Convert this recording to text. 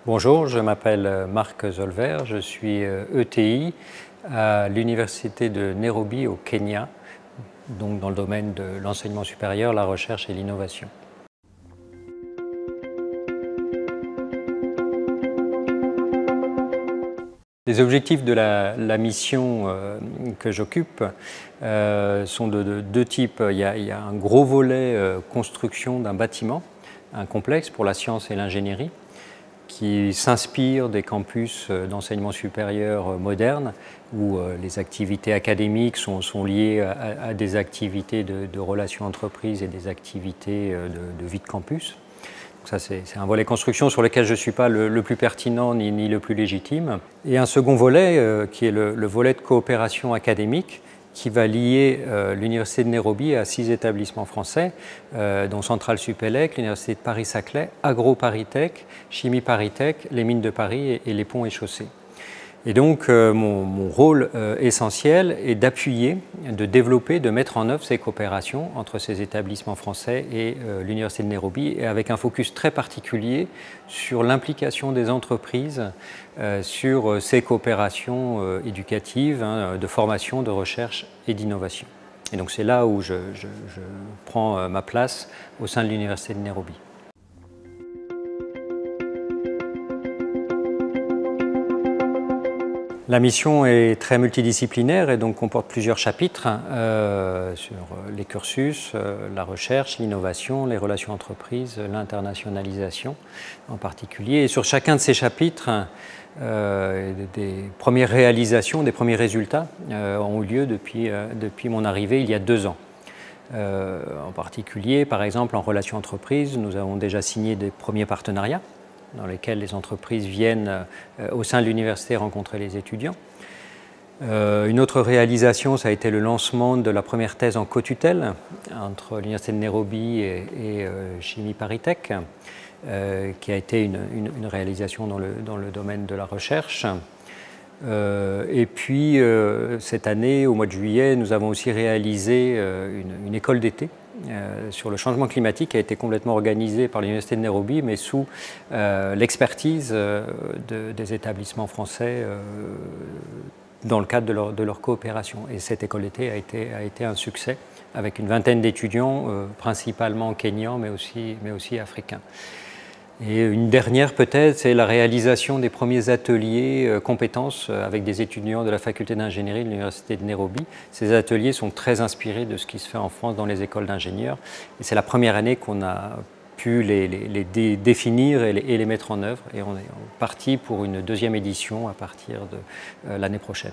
Bonjour, je m'appelle Marc Zolver, je suis ETI à l'Université de Nairobi au Kenya, donc dans le domaine de l'enseignement supérieur, la recherche et l'innovation. Les objectifs de la mission que j'occupe sont de deux types. Il y a un gros volet construction d'un bâtiment, un complexe pour la science et l'ingénierie, qui s'inspire des campus d'enseignement supérieur modernes, où les activités académiques sont liées à des activités de relations entreprises et des activités de vie de campus. Ça, c'est un volet construction sur lequel je ne suis pas le plus pertinent ni le plus légitime. Et un second volet qui est le volet de coopération académique qui va lier l'Université de Nairobi à 6 établissements français, dont Centrale Supélec, l'Université de Paris-Saclay, Agro-Paris-Tech, Chimie Paris-Tech, les Mines de Paris et les Ponts et Chaussées. Et donc mon rôle essentiel est d'appuyer, de développer, de mettre en œuvre ces coopérations entre ces établissements français et l'Université de Nairobi, et avec un focus très particulier sur l'implication des entreprises sur ces coopérations éducatives, de formation, de recherche et d'innovation. Et donc c'est là où je prends ma place au sein de l'Université de Nairobi. La mission est très multidisciplinaire et donc comporte plusieurs chapitres sur les cursus, la recherche, l'innovation, les relations entreprises, l'internationalisation en particulier. Et sur chacun de ces chapitres, des premières réalisations, des premiers résultats ont eu lieu depuis mon arrivée il y a 2 ans. En particulier, par exemple, en relations entreprises, nous avons déjà signé des premiers partenariats dans lesquels les entreprises viennent au sein de l'université rencontrer les étudiants. Une autre réalisation, ça a été le lancement de la première thèse en co-tutelle entre l'Université de Nairobi et Chimie Paris-Tech, qui a été une réalisation dans le domaine de la recherche. Et puis, cette année, au mois de juillet, nous avons aussi réalisé une école d'été sur le changement climatique qui a été complètement organisée par l'Université de Nairobi, mais sous l'expertise des établissements français dans le cadre de leur coopération. Et cette école d'été a été un succès, avec une vingtaine d'étudiants, principalement kenyans, mais aussi africains. Et une dernière peut-être, c'est la réalisation des premiers ateliers compétences avec des étudiants de la faculté d'ingénierie de l'Université de Nairobi. Ces ateliers sont très inspirés de ce qui se fait en France dans les écoles d'ingénieurs. Et c'est la première année qu'on a pu les définir et les mettre en œuvre. Et on est parti pour une 2e édition à partir de l'année prochaine.